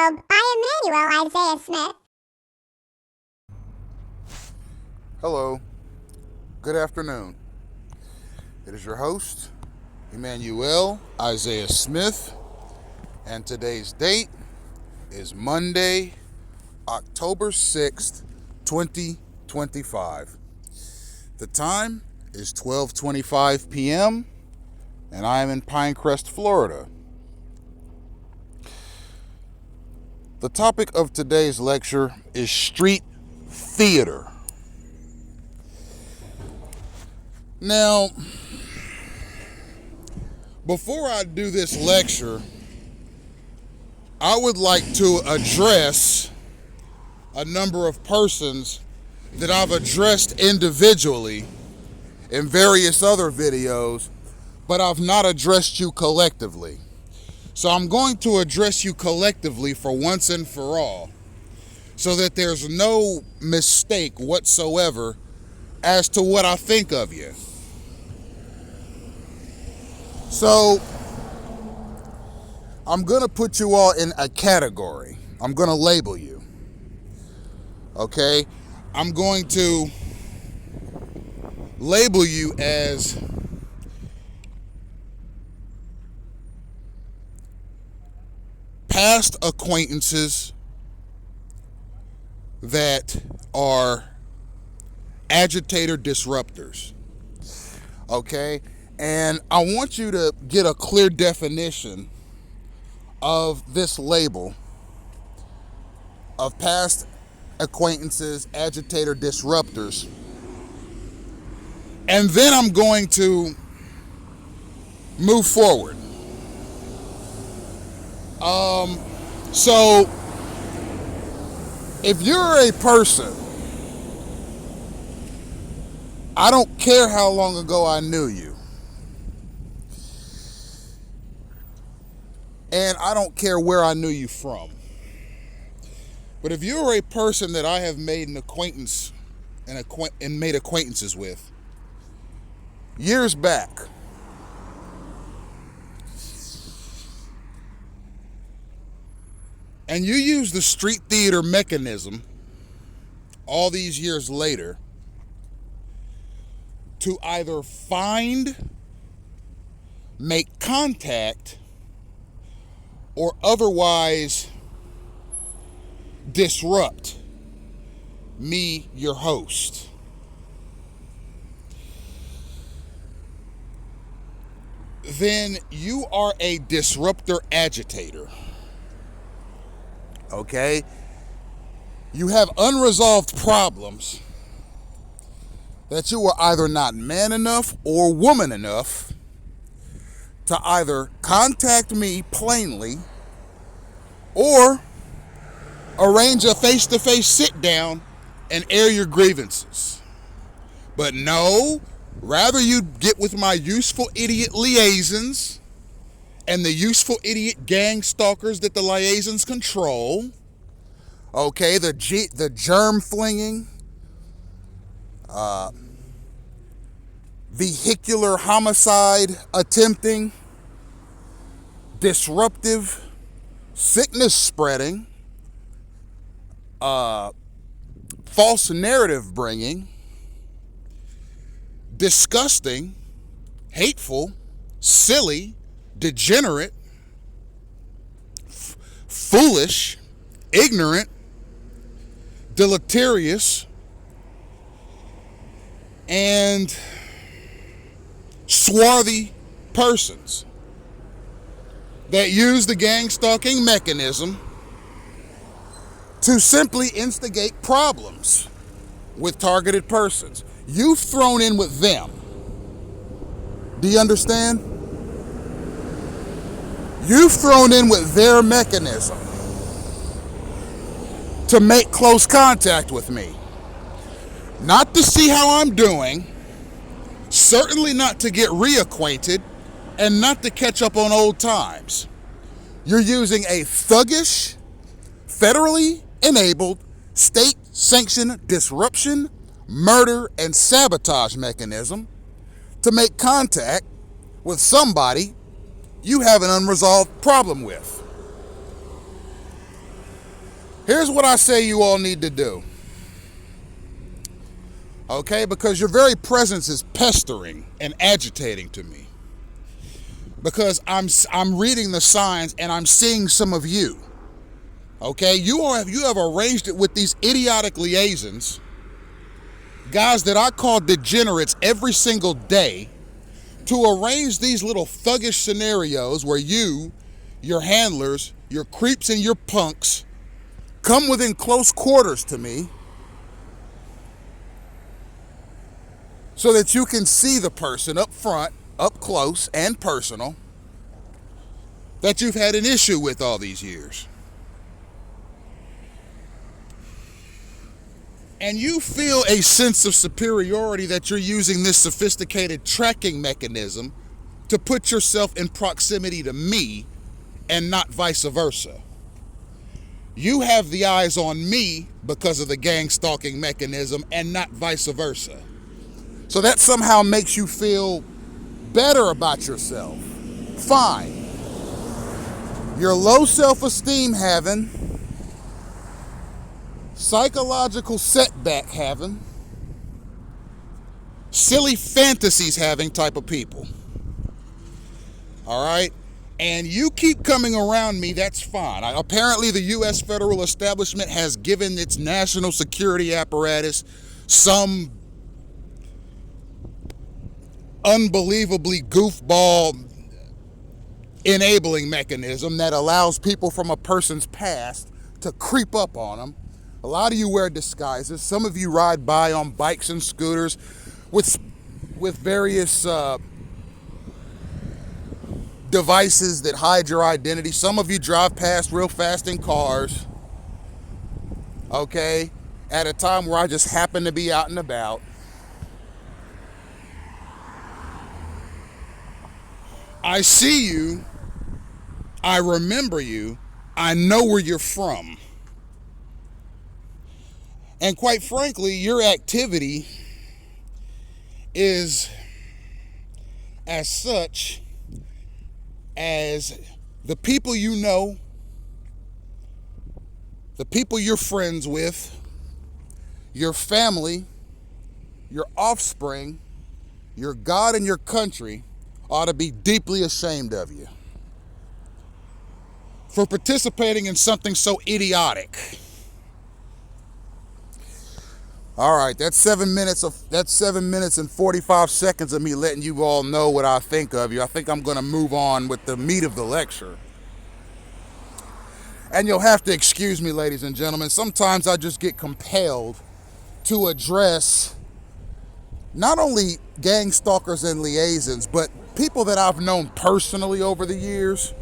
World by Emmanuel Isaiah Smith. Hello, good afternoon. It is your host, Emmanuel Isaiah Smith, and today's date is Monday, October 6th, 2025. The time is 12:25 p.m., and I am in Pinecrest, Florida. The topic of today's lecture is street theater. Now, before I do this lecture, I would like to address a number of persons that I've addressed individually in various other videos, but I've not addressed you collectively. So I'm going to address you collectively for once and for all, so that there's no mistake whatsoever as to what I think of you. So I'm going to put you all in a category. I'm going to label you. Okay? I'm going to label you as past acquaintances that are agitator disruptors. Okay? And I want you to get a clear definition of this label of past acquaintances, agitator disruptors. And then I'm going to move forward. So if you're a person, I don't care how long ago I knew you, and I don't care where I knew you from, but if you're a person that I have made an acquaintance and made acquaintances with years back, and you use the street theater mechanism all these years later to either find, make contact, or otherwise disrupt me, your host, then you are a disruptor agitator. Okay? You have unresolved problems that you are either not man enough or woman enough to either contact me plainly or arrange a face-to-face sit-down and air your grievances. But no, rather you get with my useful idiot liaisons and the useful idiot gang stalkers that the liaisons control, okay, the germ flinging, vehicular homicide attempting, disruptive, sickness spreading, false narrative bringing, disgusting, hateful, silly, degenerate, foolish, ignorant, deleterious, and swarthy persons that use the gang stalking mechanism to simply instigate problems with targeted persons. You've thrown in with them. Do you understand? You've thrown in with their mechanism to make close contact with me. Not to see how I'm doing, certainly not to get reacquainted, and not to catch up on old times. You're using a thuggish, federally enabled, state-sanctioned disruption, murder, and sabotage mechanism to make contact with somebody you have an unresolved problem with. Here's what I say you all need to do. Okay, because your very presence is pestering and agitating to me. Because I'm reading the signs and I'm seeing some of you. Okay, you have arranged it with these idiotic liaisons, guys that I call degenerates every single day, to arrange these little thuggish scenarios where you, your handlers, your creeps and your punks come within close quarters to me so that you can see the person up front, up close and personal, that you've had an issue with all these years. And you feel a sense of superiority that you're using this sophisticated tracking mechanism to put yourself in proximity to me and not vice versa. You have the eyes on me because of the gang stalking mechanism and not vice versa. So that somehow makes you feel better about yourself. Fine. You're low self-esteem having, psychological setback having, silly fantasies having type of people. All right? And you keep coming around me, that's fine. Apparently the U.S. federal establishment has given its national security apparatus some unbelievably goofball enabling mechanism that allows people from a person's past to creep up on them. A lot of you wear disguises. Some of you ride by on bikes and scooters with various devices that hide your identity. Some of you drive past real fast in cars, okay, at a time where I just happen to be out and about. I see you, I remember you, I know where you're from. And quite frankly, your activity is as such as the people you know, the people you're friends with, your family, your offspring, your God and your country ought to be deeply ashamed of you for participating in something so idiotic. All right, that's 7 minutes and 45 seconds of me letting you all know what I think of you. I think I'm going to move on with the meat of the lecture. And you'll have to excuse me, ladies and gentlemen. Sometimes I just get compelled to address not only gang stalkers and liaisons, but people that I've known personally over the years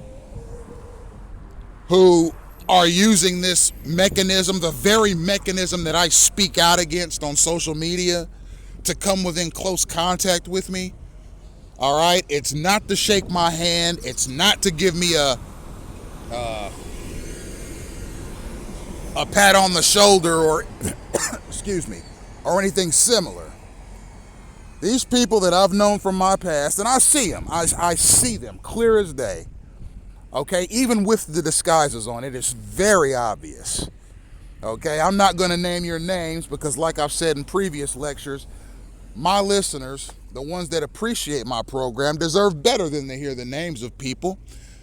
who are using this mechanism, the very mechanism that I speak out against on social media, to come within close contact with me. All right, it's not to shake my hand. It's not to give me a pat on the shoulder or excuse me, or anything similar. These people that I've known from my past, and I see them, I see them clear as day. Okay, even with the disguises on, it is very obvious. Okay, I'm not going to name your names because, like I've said in previous lectures, my listeners, the ones that appreciate my program, deserve better than to hear the names of people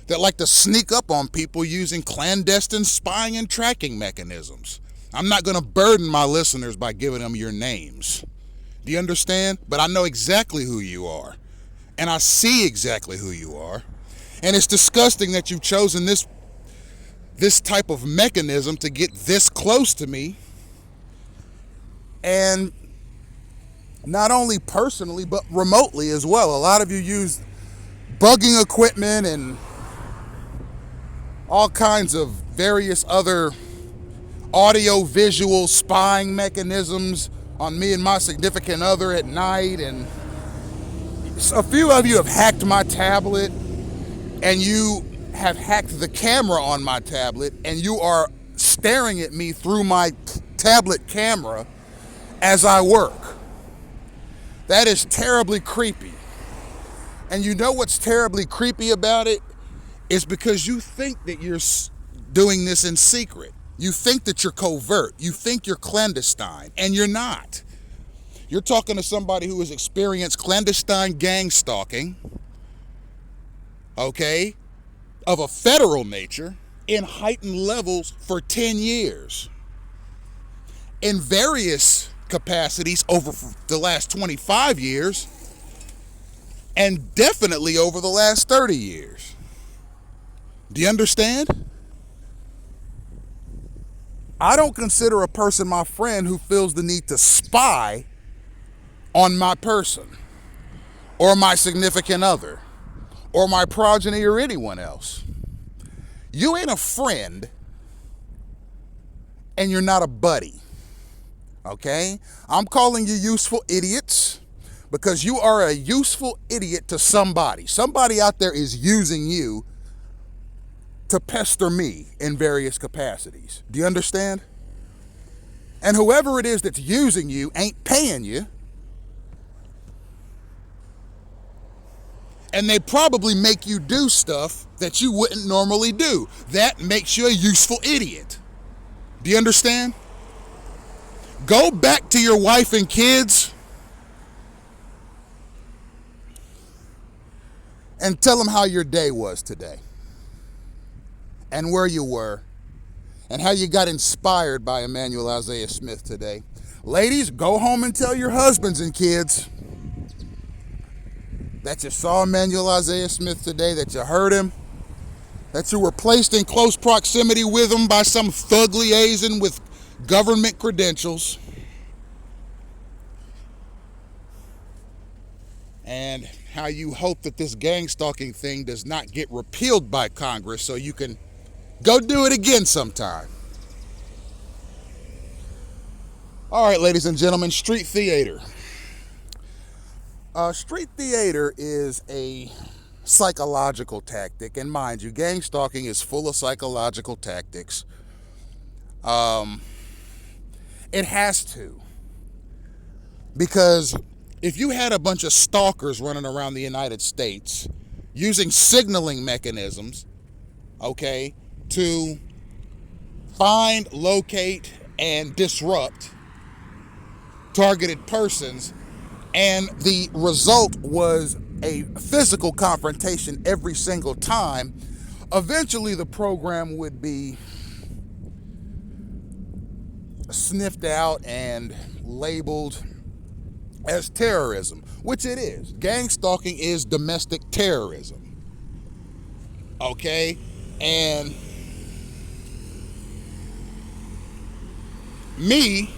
that like to sneak up on people using clandestine spying and tracking mechanisms. I'm not going to burden my listeners by giving them your names. Do you understand? But I know exactly who you are, and I see exactly who you are. And it's disgusting that you've chosen this type of mechanism to get this close to me. And not only personally, but remotely as well. A lot of you use bugging equipment and all kinds of various other audio-visual spying mechanisms on me and my significant other at night. And a few of you have hacked my tablet, and you have hacked the camera on my tablet, and you are staring at me through my tablet camera as I work. That is terribly creepy. And you know what's terribly creepy about it? Is because you think that you're doing this in secret. You think that you're covert. You think you're clandestine, and you're not. You're talking to somebody who has experienced clandestine gang stalking, okay, of a federal nature in heightened levels for 10 years. In various capacities over the last 25 years, and definitely over the last 30 years. Do you understand? I don't consider a person my friend who feels the need to spy on my person, or my significant other, or my progeny, or anyone else. You ain't a friend, and you're not a buddy. Okay? I'm calling you useful idiots because you are a useful idiot to somebody. Somebody out there is using you to pester me in various capacities. Do you understand? And whoever it is that's using you ain't paying you. And they probably make you do stuff that you wouldn't normally do. That makes you a useful idiot. Do you understand? Go back to your wife and kids and tell them how your day was today and where you were and how you got inspired by Emmanuel Isaiah Smith today. Ladies, go home and tell your husbands and kids that you saw Emmanuel Isaiah Smith today, that you heard him, that you were placed in close proximity with him by some thug liaison with government credentials, and how you hope that this gang stalking thing does not get repealed by Congress so you can go do it again sometime. All right, ladies and gentlemen, street theater. Street theater is a psychological tactic, and mind you, gang stalking is full of psychological tactics. It has to, because if you had a bunch of stalkers running around the United States using signaling mechanisms, okay, to find, locate, and disrupt targeted persons, and the result was a physical confrontation every single time, eventually the program would be sniffed out and labeled as terrorism, which it is. Gang stalking is domestic terrorism. Okay? And me,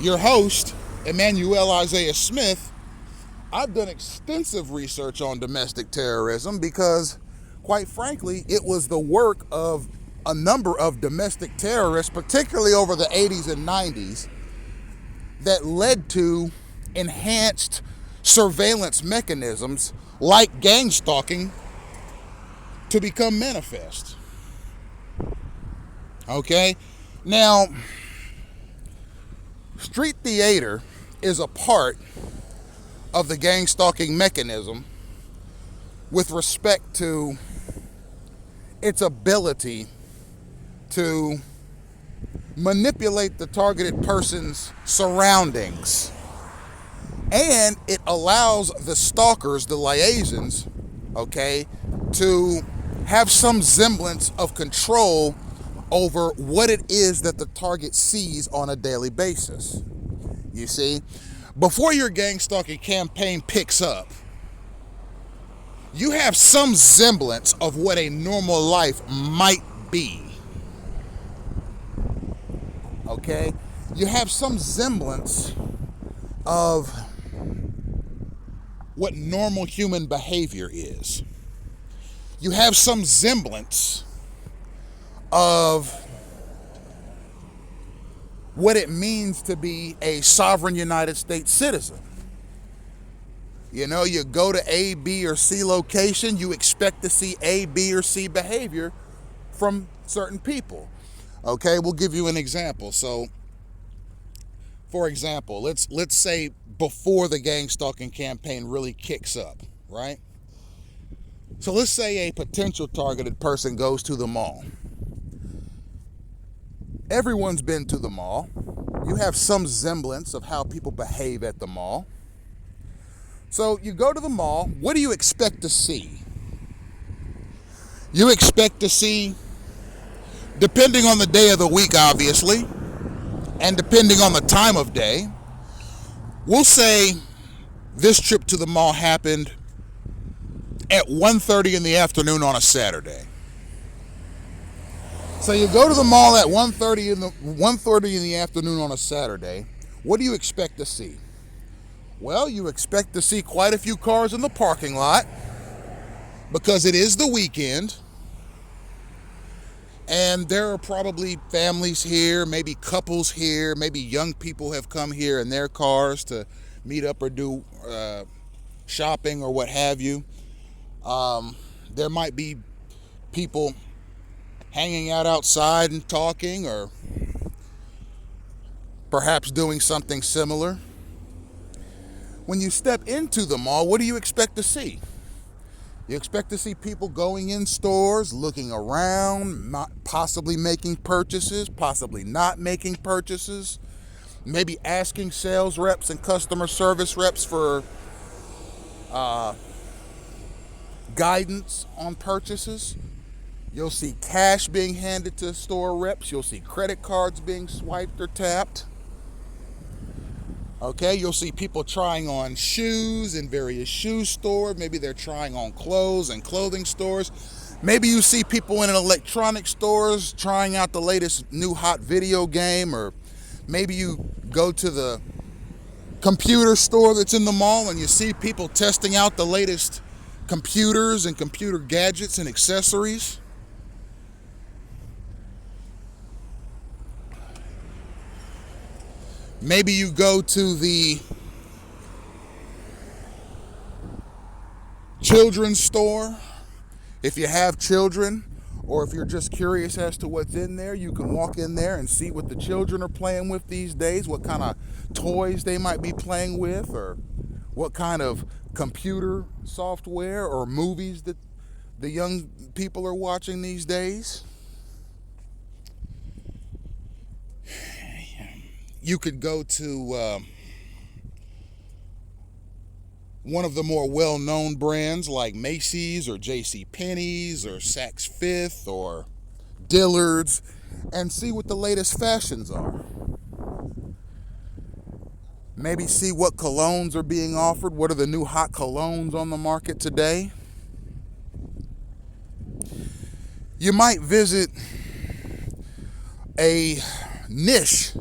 your host, Emmanuel Isaiah Smith, I've done extensive research on domestic terrorism because, quite frankly, it was the work of a number of domestic terrorists, particularly over the 80s and 90s, that led to enhanced surveillance mechanisms like gang stalking to become manifest. Okay? Now, street theater is a part of the gang stalking mechanism with respect to its ability to manipulate the targeted person's surroundings. And it allows the stalkers, the liaisons, okay, to have some semblance of control over what it is that the target sees on a daily basis. You see, before your gang stalking campaign picks up, you have some semblance of what a normal life might be. Okay? You have some semblance of what normal human behavior is. You have some semblance of what it means to be a sovereign United States citizen. You know, you go to A, B, or C location, you expect to see A, B, or C behavior from certain people. Okay, we'll give you an example. So, for example, let's say before the gang stalking campaign really kicks up, right? So let's say a potential targeted person goes to the mall. Everyone's been to the mall. You have some semblance of how people behave at the mall. So you go to the mall, what do you expect to see? You expect to see, depending on the day of the week, obviously, and depending on the time of day, we'll say this trip to the mall happened at 1:30 in the afternoon on a Saturday. So you go to the mall at 1:30 in the afternoon on a Saturday. What do you expect to see? Well, you expect to see quite a few cars in the parking lot because it is the weekend. And there are probably families here, maybe couples here, maybe young people have come here in their cars to meet up or do shopping or what have you. There might be people hanging out outside and talking, or perhaps doing something similar. When you step into the mall, what do you expect to see? You expect to see people going in stores, looking around, possibly making purchases, possibly not making purchases, maybe asking sales reps and customer service reps for guidance on purchases. You'll see cash being handed to store reps. You'll see credit cards being swiped or tapped. Okay, you'll see people trying on shoes in various shoe stores. Maybe they're trying on clothes in clothing stores. Maybe you see people in electronic stores trying out the latest new hot video game, or maybe you go to the computer store that's in the mall and you see people testing out the latest computers and computer gadgets and accessories. Maybe you go to the children's store. If you have children, or if you're just curious as to what's in there, you can walk in there and see what the children are playing with these days, what kind of toys they might be playing with, or what kind of computer software or movies that the young people are watching these days. You could go to one of the more well-known brands like Macy's or JCPenney's or Saks Fifth or Dillard's and see what the latest fashions are. Maybe see what colognes are being offered. What are the new hot colognes on the market today? You might visit a niche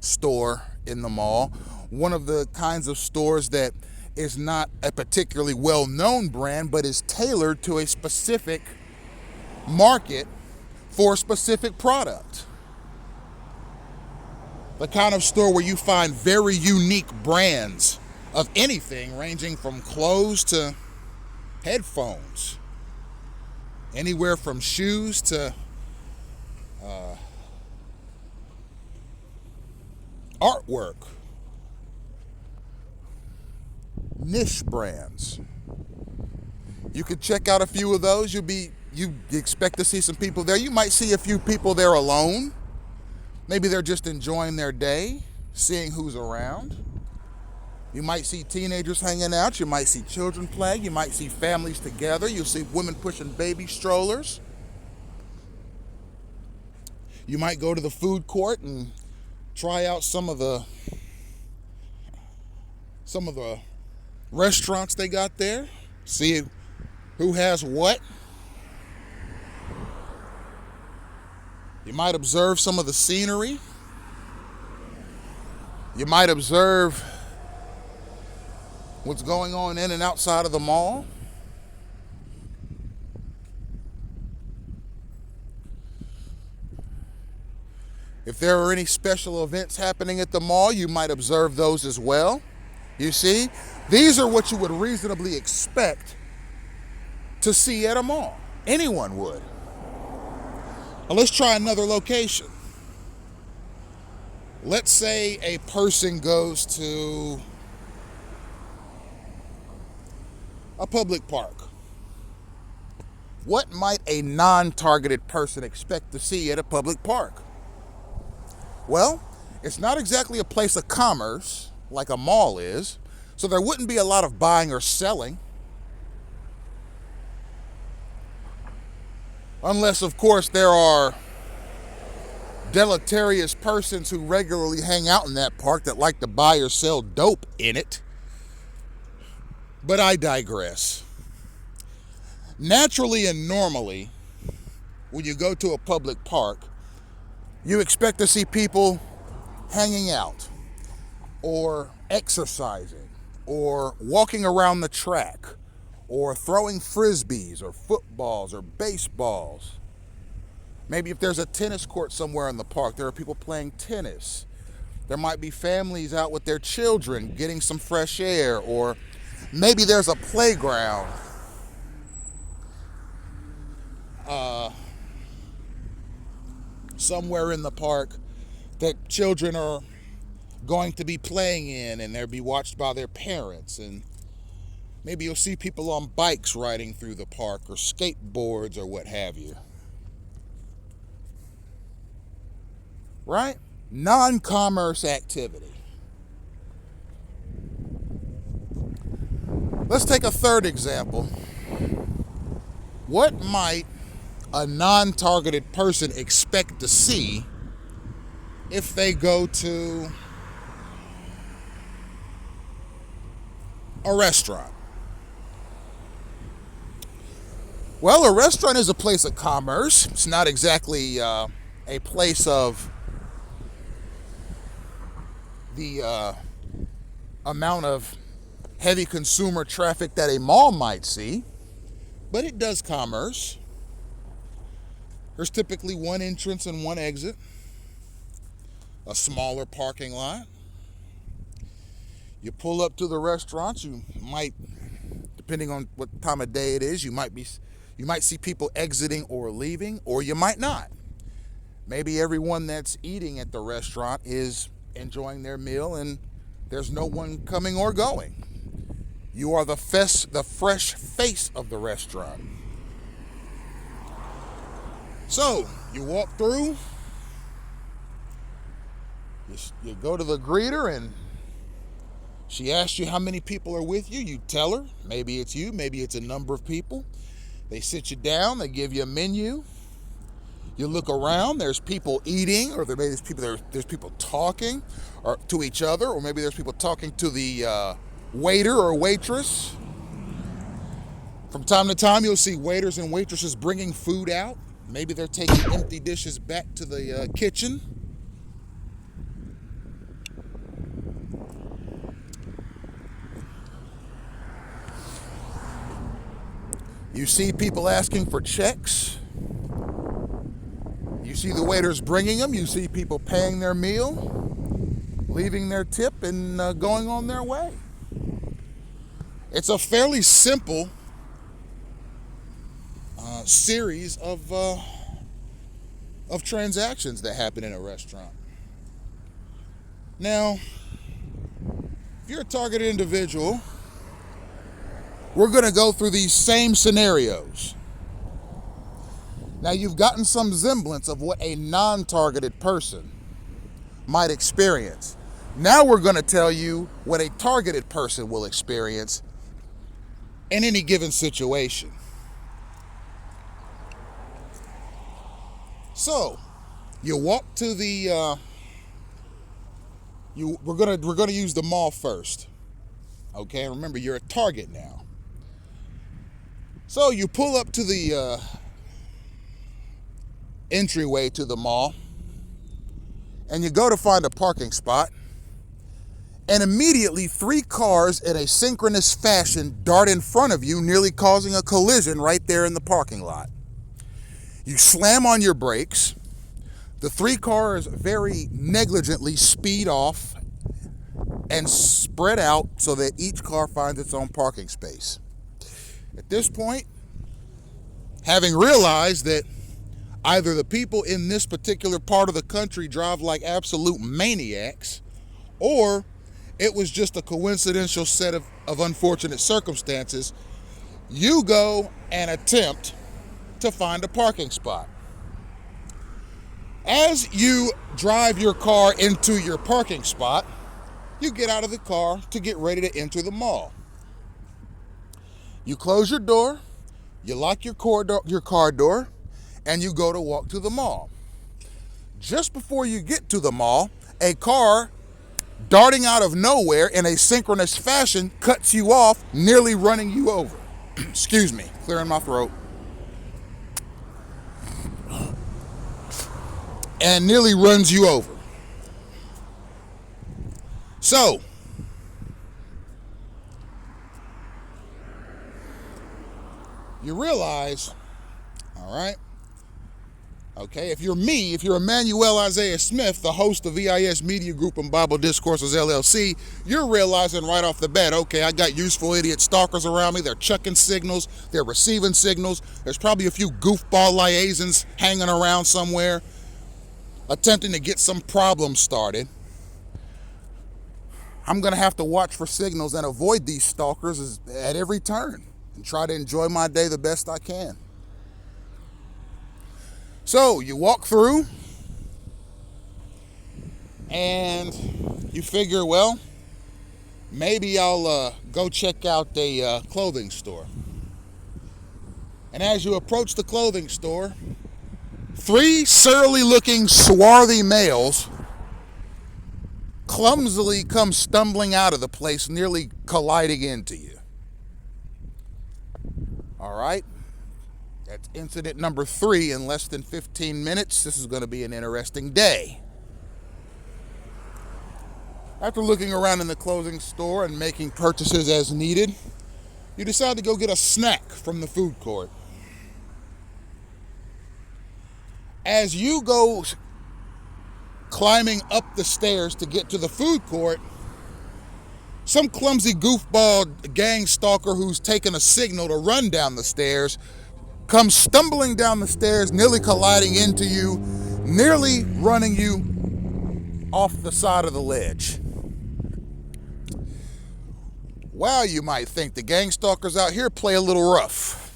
store in the mall, one of the kinds of stores that is not a particularly well-known brand but is tailored to a specific market for a specific product. The kind of store where you find very unique brands of anything, ranging from clothes to headphones, anywhere from shoes to artwork, niche brands. You could check out a few of those. You expect to see some people there. You might see a few people there alone. Maybe they're just enjoying their day, seeing who's around. You might see teenagers hanging out. You might see children playing. You might see families together. You'll see women pushing baby strollers. You might go to the food court and try out some of the restaurants they got there. See who has what. You might observe some of the scenery. You might observe what's going on in and outside of the mall. If there are any special events happening at the mall, you might observe those as well. You see, these are what you would reasonably expect to see at a mall. Anyone would. Now let's try another location. Let's say a person goes to a public park. What might a non-targeted person expect to see at a public park? Well, it's not exactly a place of commerce like a mall is, so there wouldn't be a lot of buying or selling. Unless, of course, there are deleterious persons who regularly hang out in that park that like to buy or sell dope in it. But I digress. Naturally and normally, when you go to a public park, you expect to see people hanging out or exercising or walking around the track or throwing frisbees or footballs or baseballs. Maybe if there's a tennis court somewhere in the park, there are people playing tennis. There might be families out with their children getting some fresh air, or maybe there's a playground somewhere in the park that children are going to be playing in, and they'll be watched by their parents. And maybe you'll see people on bikes riding through the park, or skateboards, or what have you. Right? Non-commerce activity. Let's take a third example. What might a non-targeted person expect to see if they go to a restaurant? Well, a restaurant is a place of commerce. It's not exactly a place of the amount of heavy consumer traffic that a mall might see, but it does commerce. There's typically one entrance and one exit, a smaller parking lot. You pull up to the restaurants, you might, depending on what time of day it is, you might see people exiting or leaving, or you might not. Maybe everyone that's eating at the restaurant is enjoying their meal and there's no one coming or going. You are the fresh face of the restaurant. So, you walk through, you go to the greeter, and she asks you how many people are with you. You tell her. Maybe it's you, maybe it's a number of people. They sit you down, they give you a menu. You look around, there's people eating, or there's people talking or to each other, or maybe there's people talking to the waiter or waitress. From time to time, you'll see waiters and waitresses bringing food out. Maybe they're taking empty dishes back to the kitchen. You see people asking for checks. You see the waiters bringing them. You see people paying their meal, leaving their tip, and going on their way. It's a fairly simple series of transactions that happen in a restaurant. Now, if you're a targeted individual, we're going to go through these same scenarios. Now, you've gotten some semblance of what a non-targeted person might experience. Now we're going to tell you what a targeted person will experience in any given situation. So, you walk to the we're gonna use the mall first. Okay, remember you're a target now. So you pull up to the entryway to the mall, and you go to find a parking spot, and immediately 3 cars in a synchronous fashion dart in front of you, nearly causing a collision right there in the parking lot. You slam on your brakes. The 3 cars very negligently speed off and spread out so that each car finds its own parking space. At this point, having realized that either the people in this particular part of the country drive like absolute maniacs, or it was just a coincidental set of unfortunate circumstances, you go and attempt to find a parking spot. As you drive your car into your parking spot, you get out of the car to get ready to enter the mall. You close your door, you lock your car door, and you go to walk to the mall. Just before you get to the mall, a car darting out of nowhere in a synchronous fashion cuts you off, nearly running you over. Excuse me, clearing my throat. And nearly runs you over. So, you realize, all right, okay, if you're me, if you're Emmanuel Isaiah Smith, the host of EIS Media Group and Bible Discourses LLC, you're realizing right off the bat, okay, I got useful idiot stalkers around me. They're chucking signals. They're receiving signals. There's probably a few goofball liaisons hanging around somewhere, attempting to get some problem started. I'm going to have to watch for signals and avoid these stalkers at every turn and try to enjoy my day the best I can. So you walk through and you figure, well, maybe I'll go check out a clothing store. And as you approach the clothing store, 3 surly looking swarthy males clumsily come stumbling out of the place, nearly colliding into you. All right. That's incident number 3 in less than 15 minutes. This is going to be an interesting day. After looking around in the clothing store and making purchases as needed, you decide to go get a snack from the food court. As you go climbing up the stairs to get to the food court, some clumsy goofball gang stalker who's taken a signal to run down the stairs comes stumbling down the stairs, nearly colliding into you, nearly running you off the side of the ledge. Wow, you might think the gang stalkers out here play a little rough.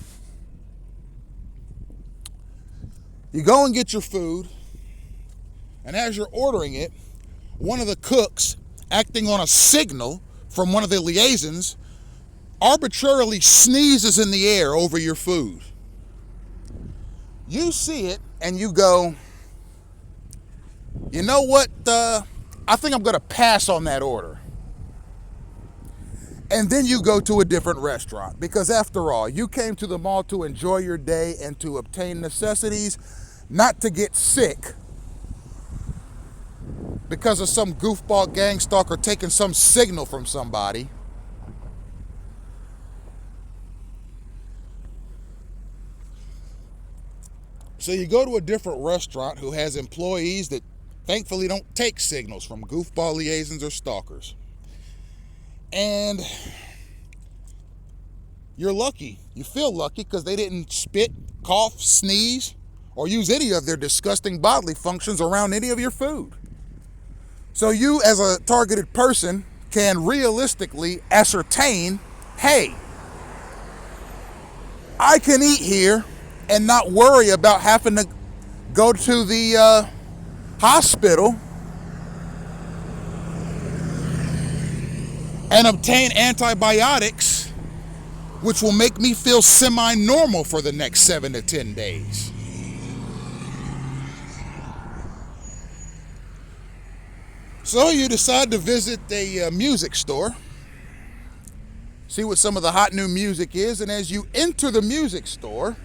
You go and get your food, and as you're ordering it, one of the cooks, acting on a signal from one of the liaisons, arbitrarily sneezes in the air over your food. You see it and you go, you know what, I think I'm going to pass on that order. And then you go to a different restaurant, because after all, you came to the mall to enjoy your day and to obtain necessities, not to get sick because of some goofball gang stalker taking some signal from somebody. So you go to a different restaurant who has employees that thankfully don't take signals from goofball liaisons or stalkers. And you're lucky. You feel lucky because they didn't spit, cough, sneeze, or use any of their disgusting bodily functions around any of your food. So you, as a targeted person, can realistically ascertain, hey, I can eat here and not worry about having to go to the hospital and obtain antibiotics, which will make me feel semi-normal for the next 7 to 10 days. So you decide to visit a music store, see what some of the hot new music is, and as you enter the music store,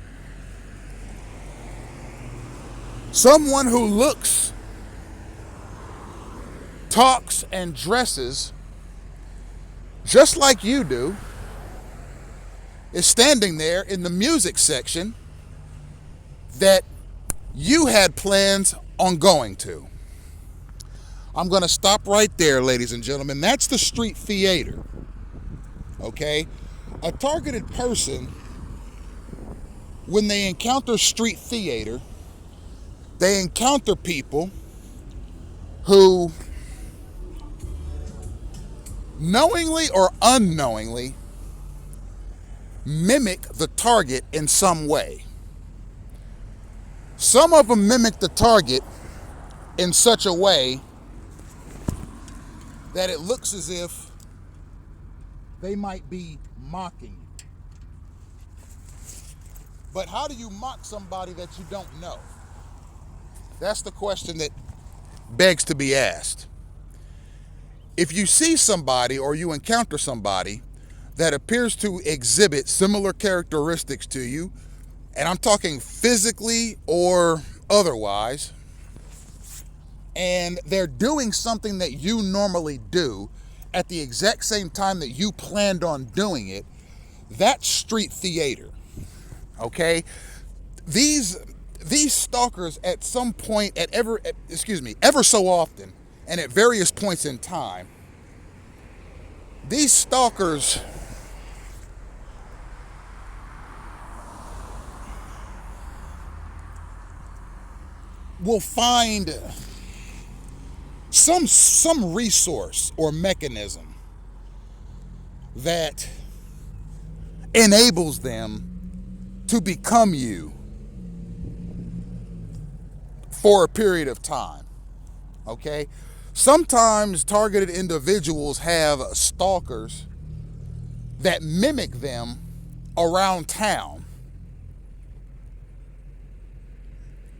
someone who looks, talks, and dresses just like you do is standing there in the music section that you had plans on going to. I'm going to stop right there, ladies and gentlemen. That's the street theater. Okay? A targeted person, when they encounter street theater, they encounter people who knowingly or unknowingly mimic the target in some way. Some of them mimic the target in such a way that it looks as if they might be mocking you. But how do you mock somebody that you don't know? That's the question that begs to be asked. If you see somebody or you encounter somebody that appears to exhibit similar characteristics to you, and I'm talking physically or otherwise, and they're doing something that you normally do at the exact same time that you planned on doing it, that's street theater. Okay? These stalkers at some point ever so often and at various points in time, these stalkers will find some resource or mechanism that enables them to become you for a period of time. Okay? Sometimes targeted individuals have stalkers that mimic them around town.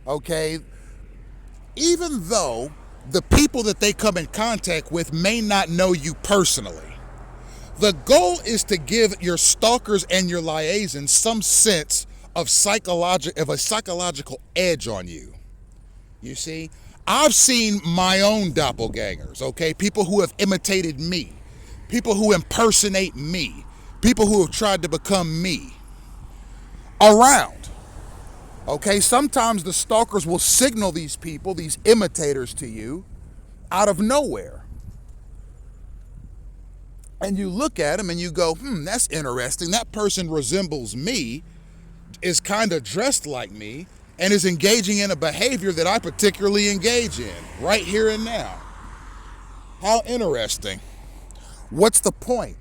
Okay? Even though the people that they come in contact with may not know you personally, the goal is to give your stalkers and your liaisons some sense of a psychological edge on you. You see, I've seen my own doppelgangers, okay? People who have imitated me, people who impersonate me, people who have tried to become me around. Okay, sometimes the stalkers will signal these people, these imitators to you, out of nowhere. And you look at them and you go, that's interesting. That person resembles me, is kind of dressed like me, and is engaging in a behavior that I particularly engage in, right here and now. How interesting. What's the point?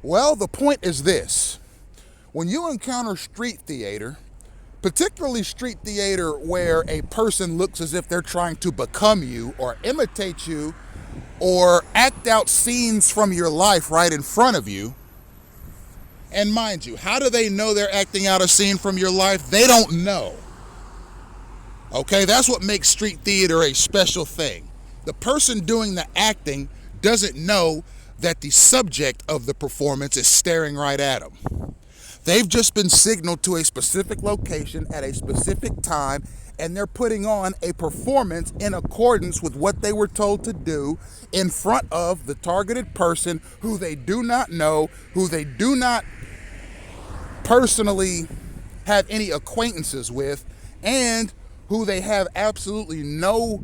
Well, the point is this. When you encounter street theater, particularly street theater where a person looks as if they're trying to become you or imitate you or act out scenes from your life right in front of you, and mind you, how do they know they're acting out a scene from your life? They don't know. Okay, that's what makes street theater a special thing. The person doing the acting doesn't know that the subject of the performance is staring right at them. They've just been signaled to a specific location at a specific time, and they're putting on a performance in accordance with what they were told to do in front of the targeted person who they do not know, who they do not personally have any acquaintances with, and who they have absolutely no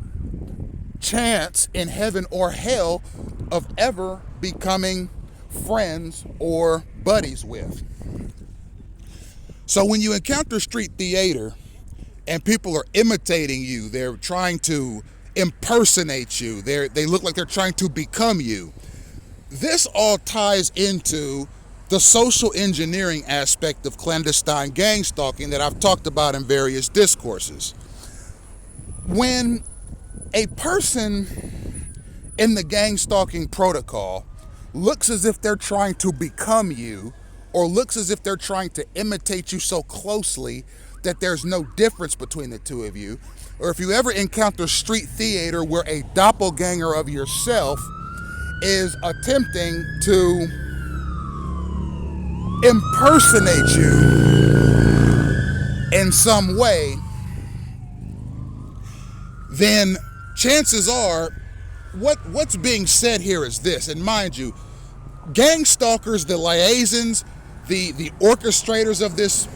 chance in heaven or hell of ever becoming friends or buddies with. So when you encounter street theater and people are imitating you, they're trying to impersonate you, they look like they're trying to become you, this all ties into the social engineering aspect of clandestine gang stalking that I've talked about in various discourses. When a person in the gang stalking protocol looks as if they're trying to become you, or looks as if they're trying to imitate you so closely that there's no difference between the two of you, or if you ever encounter street theater where a doppelganger of yourself is attempting to impersonate you in some way, then chances are what's being said here is this. And mind you, gang stalkers, the liaisons, the orchestrators of this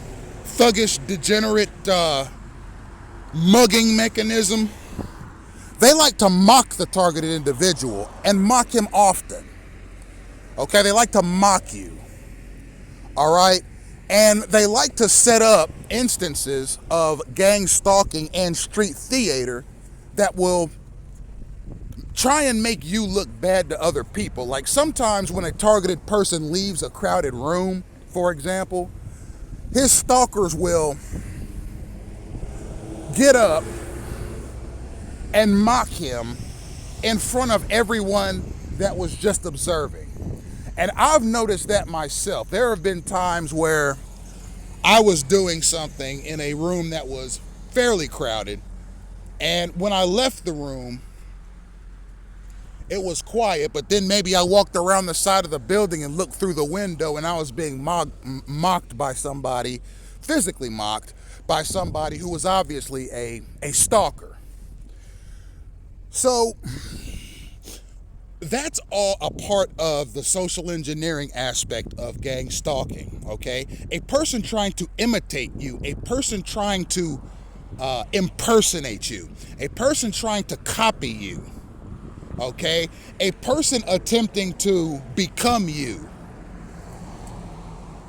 thuggish, degenerate mugging mechanism, they like to mock the targeted individual and mock him often. Okay, they like to mock you. All right? And they like to set up instances of gang stalking and street theater that will try and make you look bad to other people. Like sometimes when a targeted person leaves a crowded room, for example, his stalkers will get up and mock him in front of everyone that was just observing. And I've noticed that myself. There have been times where I was doing something in a room that was fairly crowded, and when I left the room, it was quiet, but then maybe I walked around the side of the building and looked through the window, and I was being mocked by somebody, physically mocked by somebody who was obviously a stalker. So that's all a part of the social engineering aspect of gang stalking, okay? A person trying to imitate you, a person trying to impersonate you, a person trying to copy you, okay? A person attempting to become you,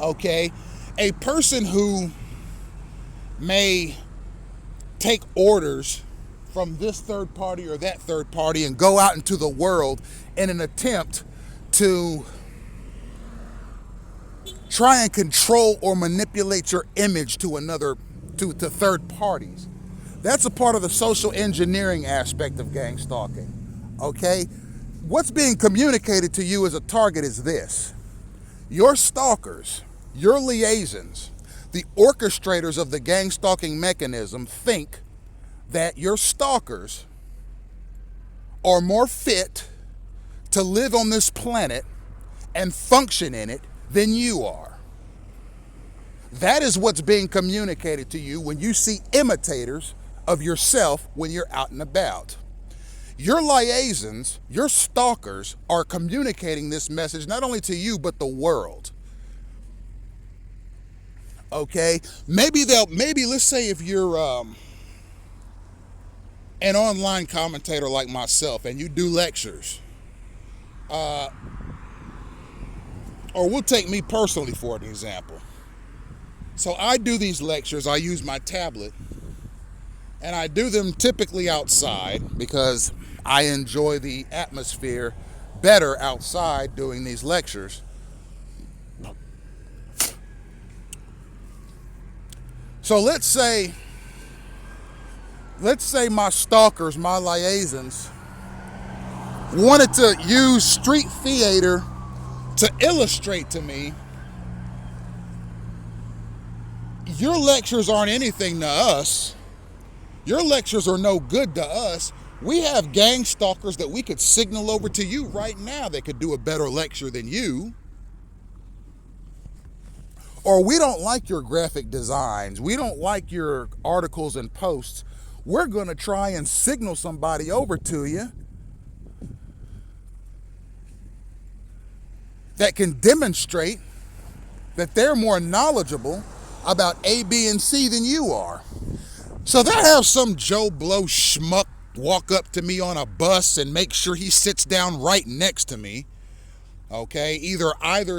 okay? A person who may take orders from this third party or that third party and go out into the world in an attempt to try and control or manipulate your image to third parties. That's a part of the social engineering aspect of gang stalking. Okay? What's being communicated to you as a target is this: your stalkers, your liaisons, the orchestrators of the gang stalking mechanism think that your stalkers are more fit to live on this planet and function in it than you are. That is what's being communicated to you when you see imitators of yourself when you're out and about. Your liaisons, your stalkers, are communicating this message not only to you but the world. Okay? Maybe let's say if you're an online commentator like myself and you do lectures, or we'll take me personally for an example. So I do these lectures, I use my tablet, and I do them typically outside because I enjoy the atmosphere better outside doing these lectures. So let's say my stalkers, my liaisons, wanted to use street theater to illustrate to me, your lectures aren't anything to us. Your lectures are no good to us. We have gang stalkers that we could signal over to you right now that could do a better lecture than you. Or we don't like your graphic designs. We don't like your articles and posts. We're going to try and signal somebody over to you that can demonstrate that they're more knowledgeable about A, B, and C than you are. So they'll have some Joe Blow schmuck walk up to me on a bus and make sure he sits down right next to me. Okay, either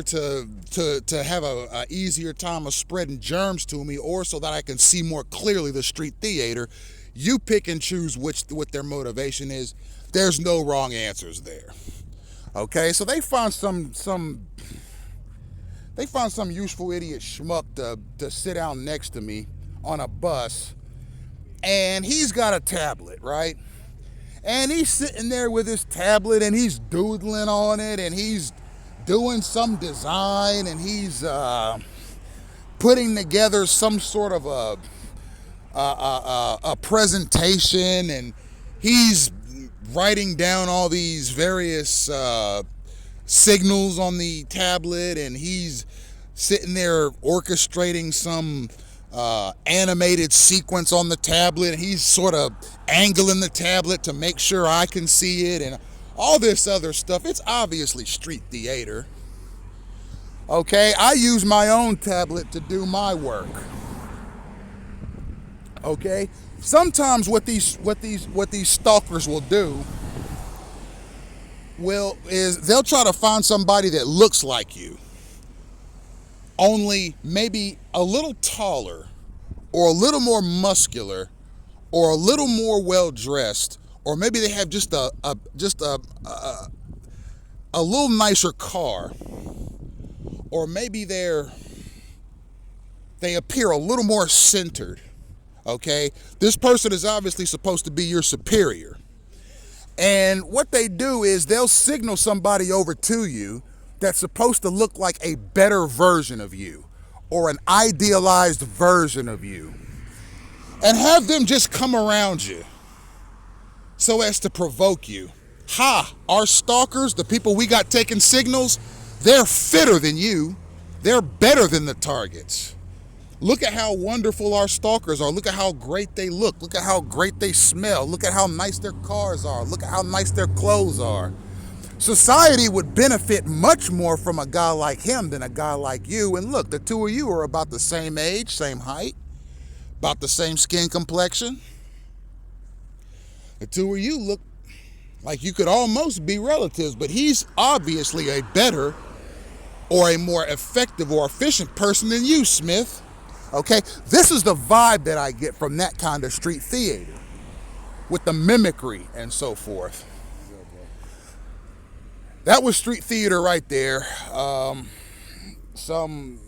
to have a easier time of spreading germs to me, or so that I can see more clearly the street theater. You pick and choose what their motivation is. There's no wrong answers there. Okay, so they found some useful idiot schmuck to sit down next to me on a bus, and he's got a tablet, right? And he's sitting there with his tablet and he's doodling on it and he's doing some design and he's putting together some sort of a presentation, and he's writing down all these various signals on the tablet, and he's sitting there orchestrating some animated sequence on the tablet, and he's sort of angling the tablet to make sure I can see it, and all this other stuff. It's obviously street theater. Okay, I use my own tablet to do my work. Okay, sometimes what these stalkers will do is they'll try to find somebody that looks like you, only maybe a little taller, or a little more muscular, or a little more well dressed, or maybe they have just a little nicer car, or maybe they appear a little more centered. Okay? This person is obviously supposed to be your superior. And what they do is they'll signal somebody over to you that's supposed to look like a better version of you or an idealized version of you, and have them just come around you so as to provoke you. Ha! Our stalkers, the people we got taking signals, they're fitter than you. They're better than the targets. Look at how wonderful our stalkers are. Look at how great they look. Look at how great they smell. Look at how nice their cars are. Look at how nice their clothes are. Society would benefit much more from a guy like him than a guy like you. And look, the two of you are about the same age, same height, about the same skin complexion. The two of you look like you could almost be relatives, but he's obviously a better or a more effective or efficient person than you, Smith. Okay, this is the vibe that I get from that kind of street theater with the mimicry and so forth. That was street theater right there. Some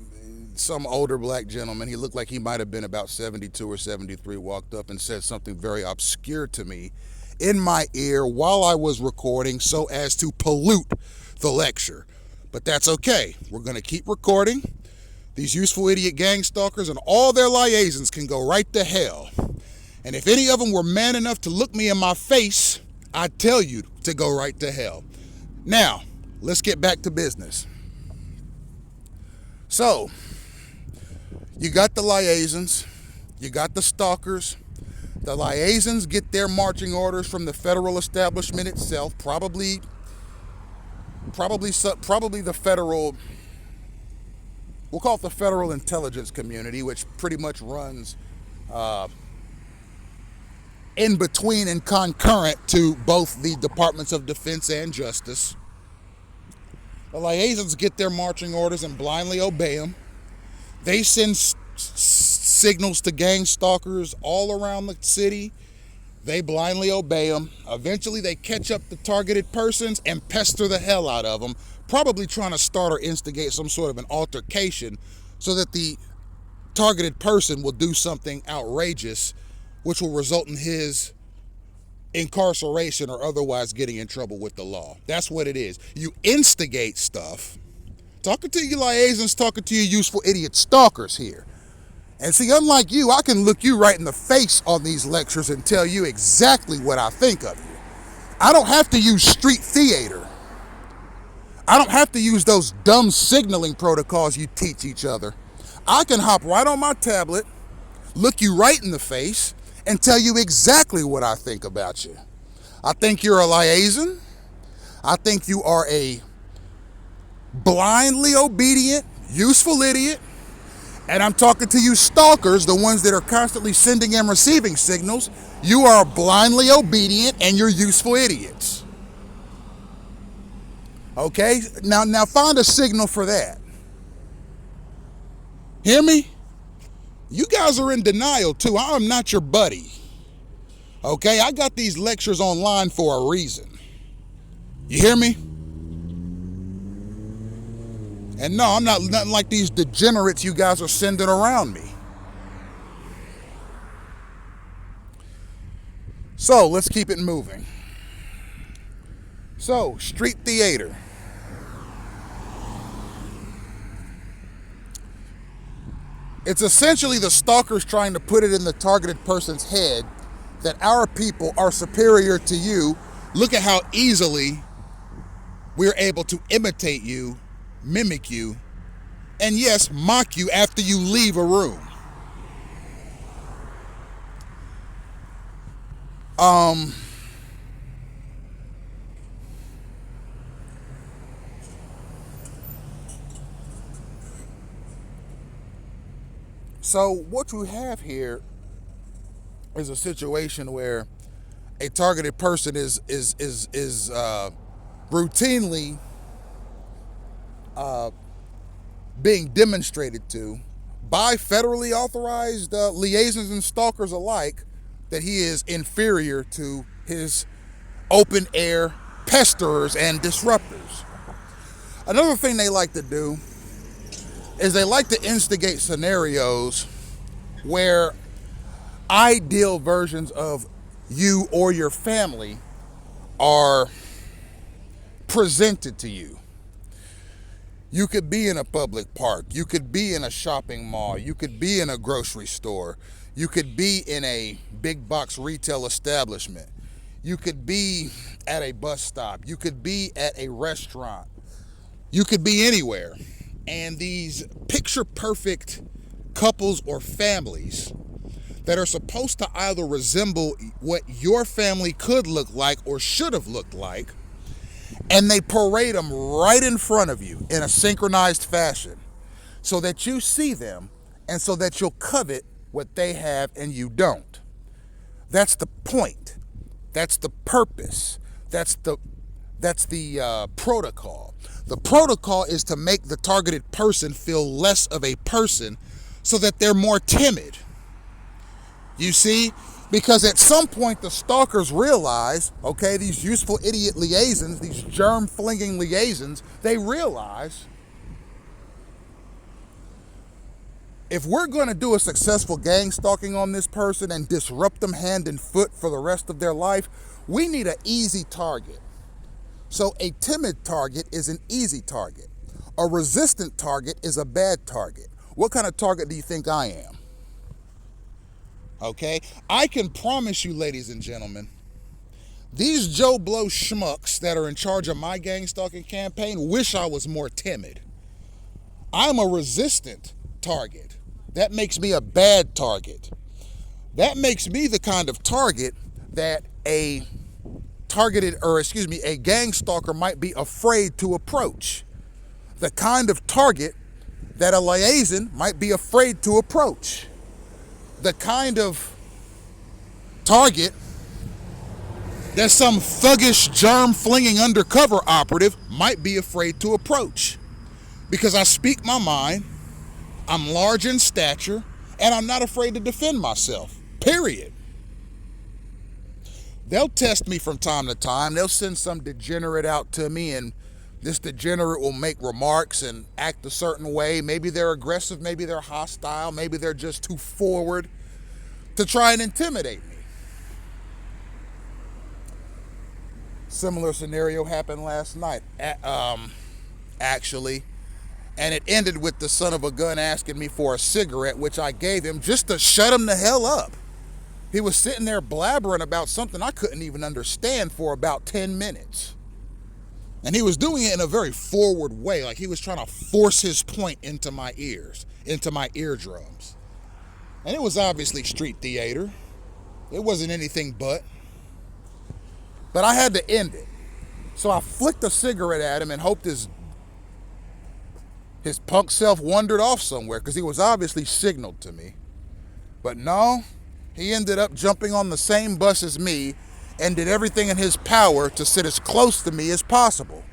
older black gentleman, he looked like he might have been about 72 or 73, walked up and said something very obscure to me in my ear while I was recording so as to pollute the lecture. But that's okay. We're going to keep recording. These useful idiot gang stalkers and all their liaisons can go right to hell. And if any of them were man enough to look me in my face, I'd tell you to go right to hell. Now, let's get back to business. So, you got the liaisons, you got the stalkers. The liaisons get their marching orders from the federal establishment itself, probably the federal, we'll call it the federal intelligence community, which pretty much runs in between and concurrent to both the Departments of Defense and Justice. The liaisons get their marching orders and blindly obey them. They send signals to gang stalkers all around the city. They blindly obey them. Eventually, they catch up the targeted persons and pester the hell out of them, probably trying to start or instigate some sort of an altercation so that the targeted person will do something outrageous, which will result in his incarceration or otherwise getting in trouble with the law. That's what it is. You instigate stuff. Talking to you liaisons, talking to you useful idiot stalkers here. And see, unlike you, I can look you right in the face on these lectures and tell you exactly what I think of you. I don't have to use street theater. I don't have to use those dumb signaling protocols you teach each other. I can hop right on my tablet, look you right in the face, and tell you exactly what I think about you. I think you're a liaison. I think you are a blindly obedient, useful idiot. And I'm talking to you stalkers, the ones that are constantly sending and receiving signals. You are blindly obedient and you're useful idiots. Okay? Now find a signal for that. Hear me? You guys are in denial too. I am not your buddy. Okay? I got these lectures online for a reason. You hear me? And no, I'm not nothing like these degenerates you guys are sending around me. So, let's keep it moving. So, street theater. It's essentially the stalkers trying to put it in the targeted person's head that our people are superior to you. Look at how easily we're able to imitate you, mimic you, and yes, mock you after you leave a room. So what you have here is a situation where a targeted person is routinely being demonstrated to by federally authorized liaisons and stalkers alike that he is inferior to his open air pesterers and disruptors. Another thing they like to do is they like to instigate scenarios where ideal versions of you or your family are presented to you. You could be in a public park. You could be in a shopping mall. You could be in a grocery store. You could be in a big box retail establishment. You could be at a bus stop. You could be at a restaurant. You could be anywhere. And these picture perfect couples or families that are supposed to either resemble what your family could look like or should have looked like, and they parade them right in front of you in a synchronized fashion so that you see them and so that you'll covet what they have and you don't. That's the point. That's the purpose. That's the protocol. The protocol is to make the targeted person feel less of a person so that they're more timid. You see? Because at some point the stalkers realize, okay, these useful idiot liaisons, these germ-flinging liaisons, they realize if we're going to do a successful gang stalking on this person and disrupt them hand and foot for the rest of their life, we need an easy target. So a timid target is an easy target. A resistant target is a bad target. What kind of target do you think I am? Okay? I can promise you, ladies and gentlemen, these Joe Blow schmucks that are in charge of my gang stalking campaign wish I was more timid. I'm a resistant target. That makes me a bad target. That makes me the kind of target that a gang stalker might be afraid to approach. The kind of target that a liaison might be afraid to approach. The kind of target that some thuggish, germ-flinging undercover operative might be afraid to approach. Because I speak my mind, I'm large in stature, and I'm not afraid to defend myself, period. They'll test me from time to time. They'll send some degenerate out to me, and this degenerate will make remarks and act a certain way. Maybe they're aggressive, maybe they're hostile, maybe they're just too forward to try and intimidate me. Similar scenario happened last night, actually, and it ended with the son of a gun asking me for a cigarette, which I gave him just to shut him the hell up. He was sitting there blabbering about something I couldn't even understand for about 10 minutes. And he was doing it in a very forward way, like he was trying to force his point into my ears, into my eardrums. And it was obviously street theater. It wasn't anything but. But I had to end it. So I flicked a cigarette at him and hoped his punk self wandered off somewhere, because he was obviously signaled to me. But no, he ended up jumping on the same bus as me and did everything in his power to sit as close to me as possible.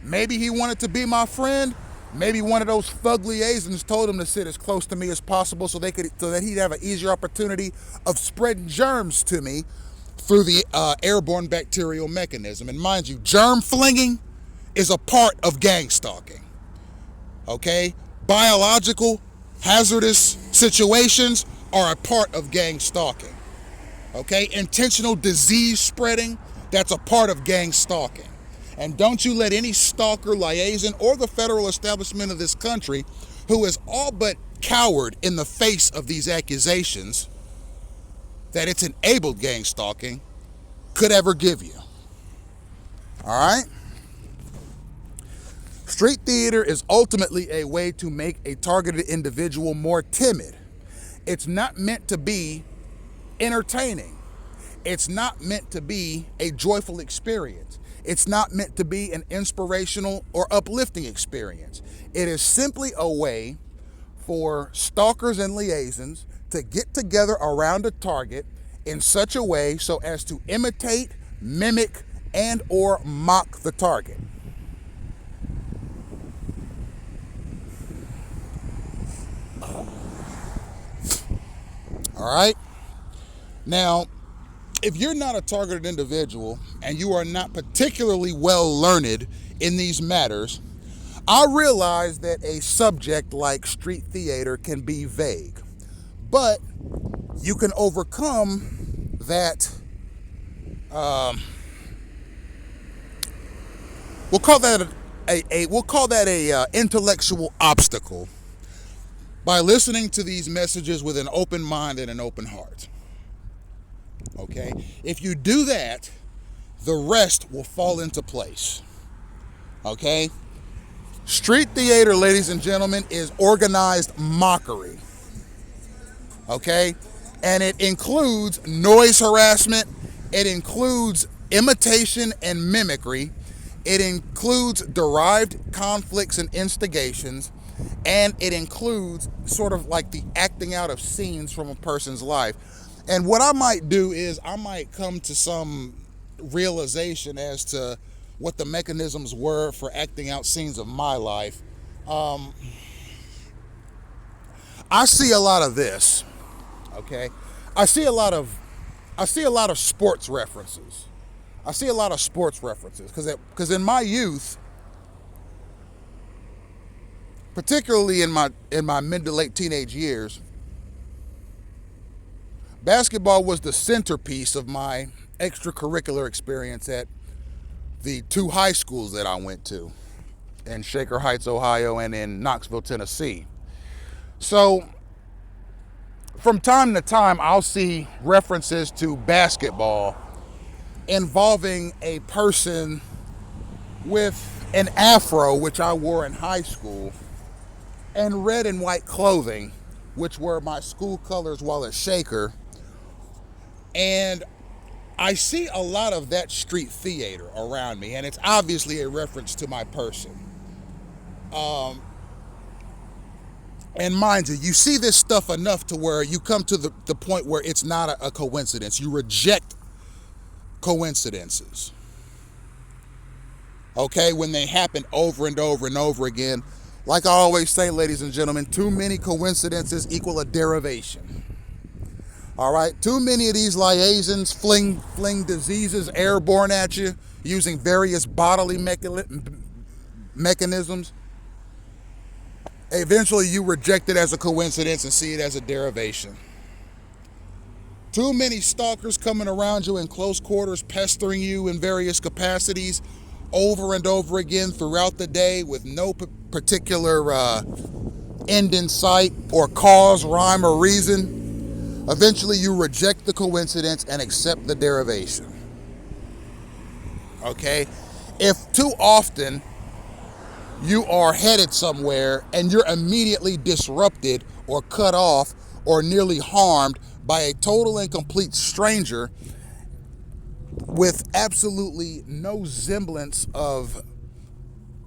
Maybe he wanted to be my friend. Maybe one of those thug liaisons told him to sit as close to me as possible so that he'd have an easier opportunity of spreading germs to me through the airborne bacterial mechanism. And mind you, germ flinging is a part of gang stalking. Okay? Biological, hazardous situations are a part of gang stalking. Okay? Intentional disease spreading, that's a part of gang stalking. And don't you let any stalker, liaison, or the federal establishment of this country who is all but cowered in the face of these accusations that it's enabled gang stalking could ever give you. All right? Street theater is ultimately a way to make a targeted individual more timid. It's not meant to be entertaining. It's not meant to be a joyful experience. It's not meant to be an inspirational or uplifting experience. It is simply a way for stalkers and liaisons to get together around a target in such a way so as to imitate, mimic, and or mock the target. All right? Now, if you're not a targeted individual and you are not particularly well learned in these matters, I realize that a subject like street theater can be vague. But you can overcome that. We'll call that a intellectual obstacle by listening to these messages with an open mind and an open heart. Okay? If you do that, the rest will fall into place. Okay? Street theater, ladies and gentlemen, is organized mockery. Okay? And it includes noise harassment, it includes imitation and mimicry, it includes derived conflicts and instigations, and it includes sort of like the acting out of scenes from a person's life. And what I might do is I might come to some realization as to what the mechanisms were for acting out scenes of my life. I see a lot of this. Okay, I see a lot of sports references. Because in my youth, particularly in my mid to late teenage years, basketball was the centerpiece of my extracurricular experience at the two high schools that I went to, in Shaker Heights, Ohio, and in Knoxville, Tennessee. So from time to time, I'll see references to basketball involving a person with an afro, which I wore in high school, and red and white clothing, which were my school colors while at Shaker. And I see a lot of that street theater around me, and it's obviously a reference to my person. And mind you, you see this stuff enough to where you come to the point where it's not a coincidence. You reject coincidences. Okay, when they happen over and over and over again. Like I always say, ladies and gentlemen, too many coincidences equal a derivation. All right, too many of these liaisons fling diseases airborne at you using various bodily mechanisms. Eventually you reject it as a coincidence and see it as a derivation. Too many stalkers coming around you in close quarters, pestering you in various capacities over and over again throughout the day with no particular end in sight or cause, rhyme, or reason. Eventually you reject the coincidence and accept the derivation. Okay? If too often you are headed somewhere and you're immediately disrupted or cut off or nearly harmed by a total and complete stranger with absolutely no semblance of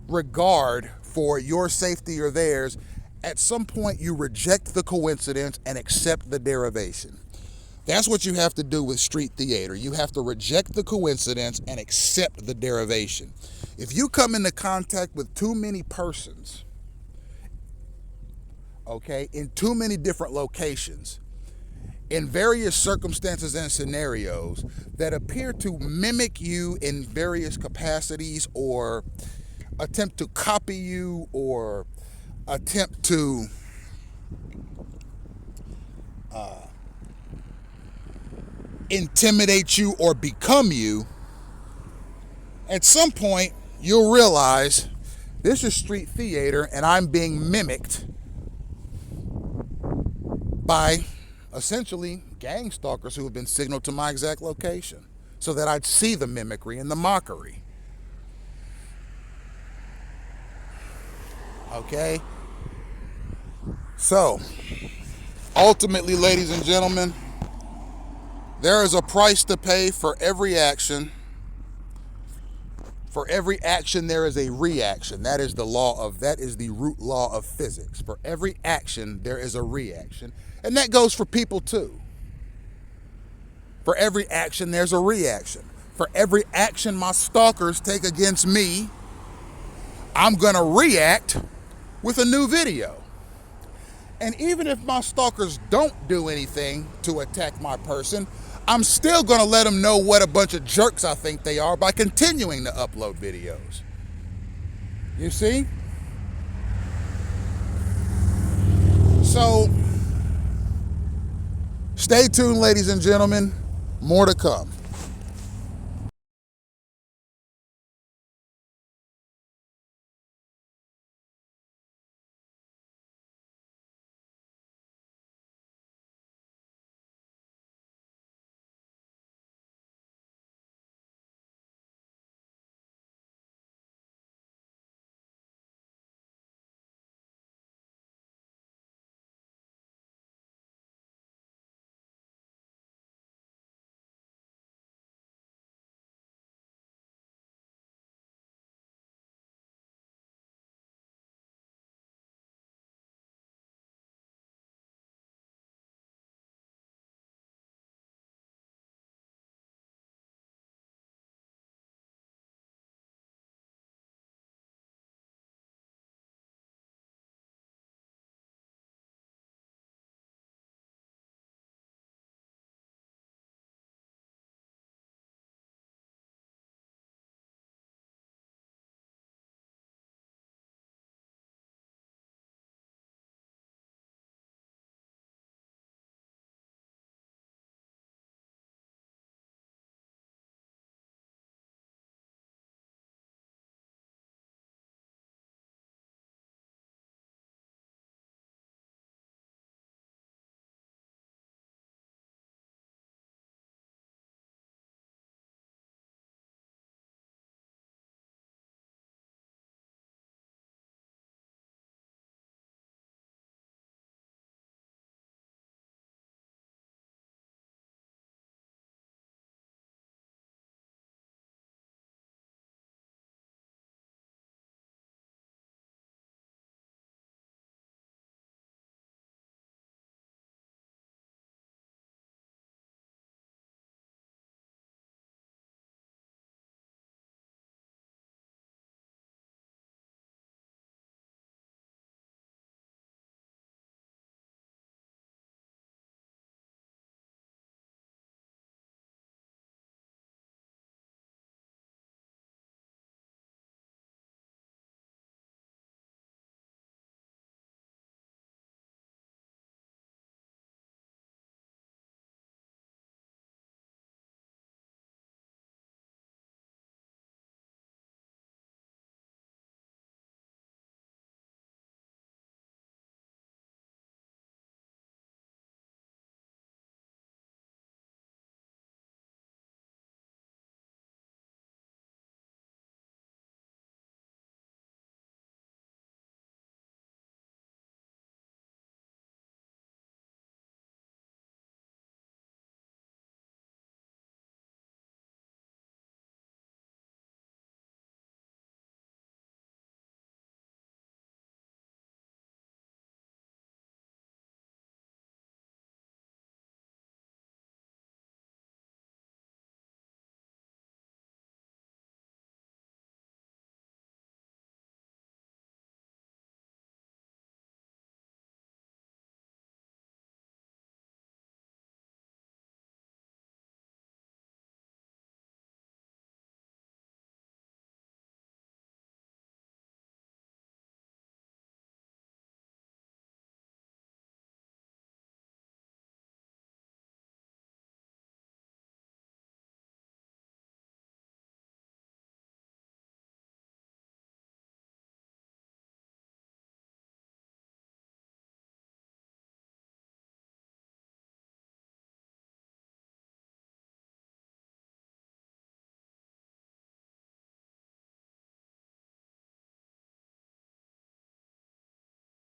regard for your safety or theirs, at some point you reject the coincidence and accept the derivation. That's what you have to do with street theater. You have to reject the coincidence and accept the derivation. If you come into contact with too many persons, okay, in too many different locations, in various circumstances and scenarios that appear to mimic you in various capacities or attempt to copy you or attempt to intimidate you or become you, at some point you'll realize this is street theater and I'm being mimicked by essentially gang stalkers who have been signaled to my exact location so that I'd see the mimicry and the mockery. Okay? So, ultimately, ladies and gentlemen, there is a price to pay for every action. For every action, there is a reaction. That is the root law of physics. For every action, there is a reaction. And that goes for people too. For every action, there's a reaction. For every action my stalkers take against me, I'm going to react with a new video. And even if my stalkers don't do anything to attack my person, I'm still going to let them know what a bunch of jerks I think they are by continuing to upload videos. You see? So, Stay tuned, ladies and gentlemen. More to come.